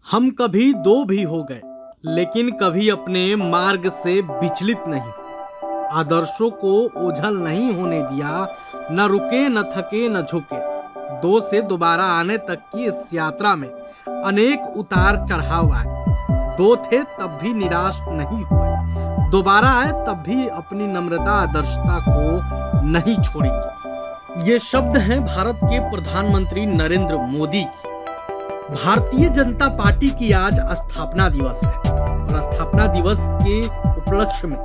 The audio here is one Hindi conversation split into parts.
हम कभी दो भी हो गए, लेकिन कभी अपने मार्ग से विचलित नहीं। आदर्शों को ओझल नहीं होने दिया, न रुके न थके न झुके। दो से दोबारा आने तक की इस यात्रा में अनेक उतार चढ़ाव आए। दो थे तब भी निराश नहीं हुए, दोबारा आए तब भी अपनी नम्रता आदर्शता को नहीं छोड़ेंगे। ये शब्द हैं भारत के प्रधानमंत्री नरेंद्र मोदी की। भारतीय जनता पार्टी की आज स्थापना दिवस है और स्थापना दिवस के उपलक्ष्य में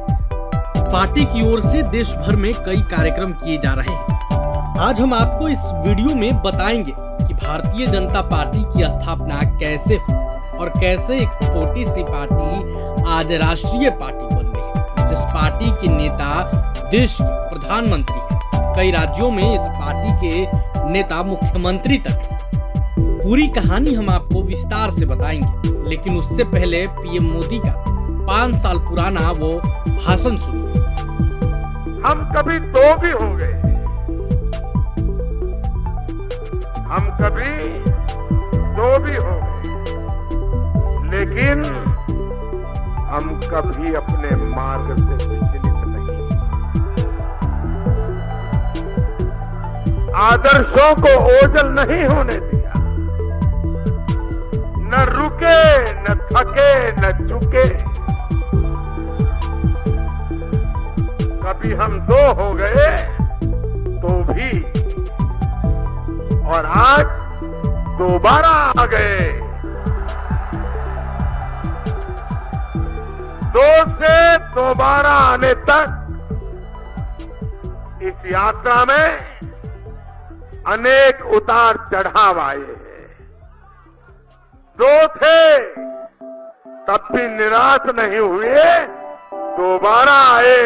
पार्टी की ओर से देश भर में कई कार्यक्रम किए जा रहे हैं। आज हम आपको इस वीडियो में बताएंगे कि भारतीय जनता पार्टी की स्थापना कैसे हुई और कैसे एक छोटी सी पार्टी आज राष्ट्रीय पार्टी बन गई है, जिस पार्टी के नेता देश के प्रधानमंत्री हैं। कई राज्यों में इस पार्टी के नेता मुख्यमंत्री तक हैं। पूरी कहानी हम आपको विस्तार से बताएंगे, लेकिन उससे पहले पीएम मोदी का 5 साल पुराना वो भाषण सुनिए। हम कभी दो भी हो गए, हम कभी दो भी हो गए, लेकिन हम कभी अपने मार्ग से विचलित नहीं। आदर्शों को ओझल नहीं होने दिया, न रुके न थके न झुके। कभी हम दो हो गए तो भी, और आज दोबारा आ गए। दो से दोबारा आने तक इस यात्रा में अनेक उतार चढ़ाव आए हैं। दो थे तब भी निराश नहीं हुए, दोबारा आए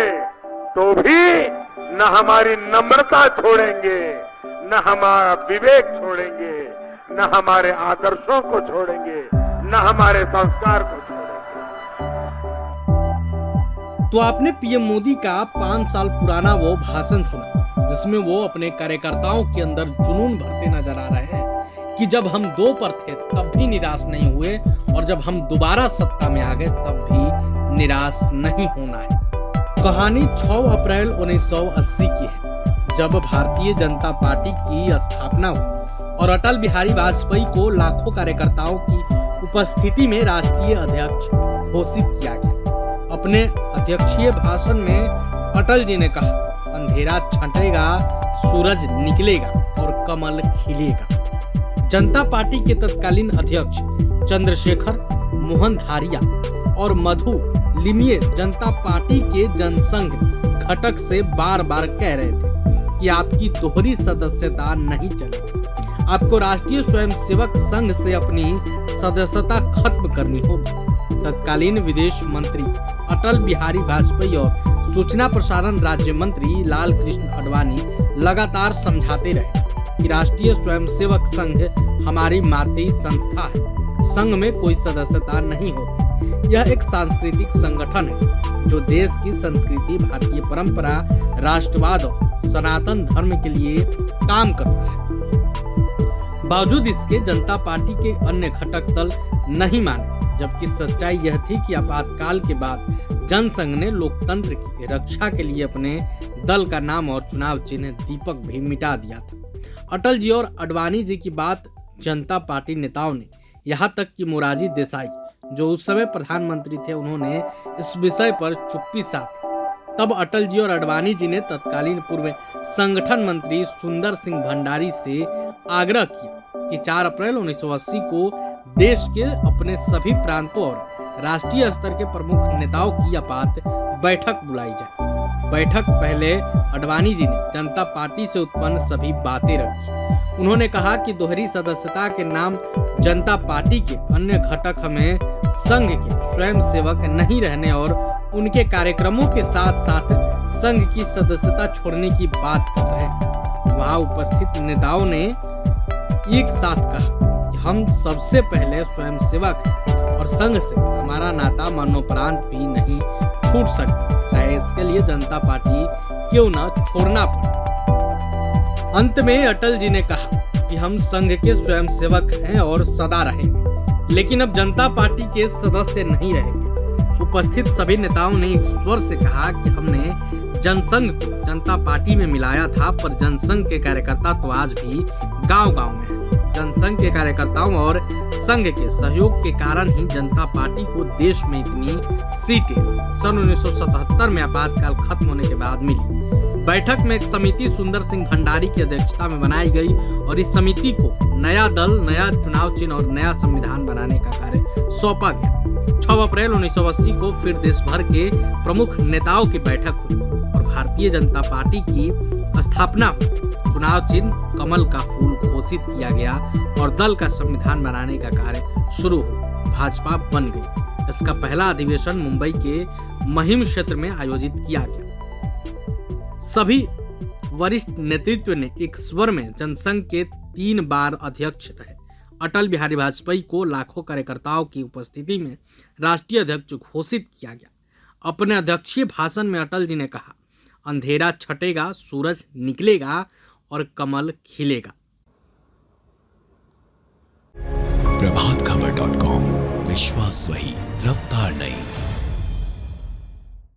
तो भी न हमारी नम्रता छोड़ेंगे, न हमारा विवेक छोड़ेंगे, न हमारे आदर्शों को छोड़ेंगे, न हमारे संस्कार को छोड़ेंगे। तो आपने पीएम मोदी का 5 साल पुराना वो भाषण सुना, जिसमें वो अपने कार्यकर्ताओं के अंदर जुनून भरते नजर आ रहे हैं कि जब हम दो पर थे तब भी निराश नहीं हुए, और जब हम दोबारा सत्ता में आ गए तब भी निराश नहीं होना है। कहानी 6 अप्रैल 1980 की है, जब भारतीय जनता पार्टी की स्थापना हुई और अटल बिहारी वाजपेयी को लाखों कार्यकर्ताओं की उपस्थिति में राष्ट्रीय अध्यक्ष घोषित किया गया। अपने अध्यक्षीय भाषण में अटल जी ने कहा, अंधेरा छंटेगा, सूरज निकलेगा और कमल खिलेगा। जनता पार्टी के तत्कालीन अध्यक्ष चंद्रशेखर मोहनधारिया और मधु लिमये जनता पार्टी के जनसंघ घटक से बार बार कह रहे थे कि आपकी दोहरी सदस्यता नहीं चलेगी, आपको राष्ट्रीय स्वयंसेवक संघ से अपनी सदस्यता खत्म करनी होगी। तत्कालीन विदेश मंत्री अटल बिहारी वाजपेयी और सूचना प्रसारण राज्य मंत्री लाल कृष्ण आडवाणी लगातार समझाते रहे कि राष्ट्रीय स्वयंसेवक संघ हमारी मातृ संस्था है, संघ में कोई सदस्यता नहीं होती। यह एक सांस्कृतिक संगठन है जो देश की संस्कृति, भारतीय परंपरा, राष्ट्रवाद और सनातन धर्म के लिए काम करता है। बावजूद इसके जनता पार्टी के अन्य घटक दल नहीं माने, जबकि सच्चाई यह थी कि आपातकाल के बाद जनसंघ ने लोकतंत्र की रक्षा के लिए अपने दल का नाम और चुनाव चिन्ह दीपक भी मिटा दिया था। अटल जी और आडवाणी जी की बात जनता पार्टी नेताओं ने, यहाँ तक कि मोरारजी देसाई जो उस समय प्रधानमंत्री थे, उन्होंने इस विषय पर चुप्पी साधी। तब अटल जी और आडवाणी जी ने तत्कालीन पूर्व संगठन मंत्री सुंदर सिंह भंडारी से आग्रह किया कि 4 अप्रैल 1980 को देश के अपने सभी प्रांतों और राष्ट्रीय स्तर के प्रमुख नेताओं की आपात बैठक बुलाई जाए। बैठक पहले आडवाणी जी ने जनता पार्टी से उत्पन्न सभी बातें रखी। उन्होंने कहा कि दोहरी सदस्यता के नाम जनता पार्टी के अन्य घटक हमें संघ के स्वयंसेवक नहीं रहने और उनके कार्यक्रमों के साथ साथ संघ की सदस्यता छोड़ने की बात कर रहे हैं। वहां उपस्थित नेताओं ने एक साथ कहा कि हम सबसे पहले स्वयंसेवक हैं और संघ से हमारा नाता मरणोपरांत भी नहीं छूट सकता, चाहे इसके लिए जनता पार्टी क्यों न छोड़ना पड़े। अंत में अटल जी ने कहा कि हम संघ के स्वयंसेवक हैं और सदा रहेंगे। लेकिन अब जनता पार्टी के सदस्य नहीं रहेंगे। उपस्थित सभी नेताओं ने एक स्वर से कहा कि हमने जनसंघ को जनता पार्टी में मिलाया था, पर जनसंघ के कार्यकर्ता तो आज भी गांव-गांव में हैं। जनसंघ के कार्यकर्ताओं और संघ के सहयोग के कारण ही जनता पार्टी को देश में इतनी सीटें सन 1977 में आपातकाल खत्म होने के बाद मिली। बैठक में एक समिति सुंदर सिंह भंडारी की अध्यक्षता में बनाई गई और इस समिति को नया दल, नया चुनाव चिन्ह और नया संविधान बनाने का कार्य सौंपा गया। 6 अप्रैल 1980 को फिर देश भर के प्रमुख नेताओं की बैठक हुई और भारतीय जनता पार्टी की स्थापना हुई। चुनाव चिन्ह कमल का फूल घोषित किया गया और दल का संविधान बनाने का कार्य शुरू हो भाजपा बन गई। इसका पहला अधिवेशन मुंबई के महिम क्षेत्र में आयोजित किया गया। सभी वरिष्ठ नेतृत्व ने एक स्वर में जनसंघ के 3 बार अध्यक्ष रहे। अटल बिहारी वाजपेयी को लाखों कार्यकर्ताओं की उपस्थिति में राष्ट्रीय अध्यक्ष घोषित किया गया। अपने अध्यक्षीय भाषण में अटल जी ने कहा, अंधेरा छटेगा, सूरज निकलेगा और कमल खिलेगा। प्रभातखबर.com, विश्वास वही, रफ्तार नहीं।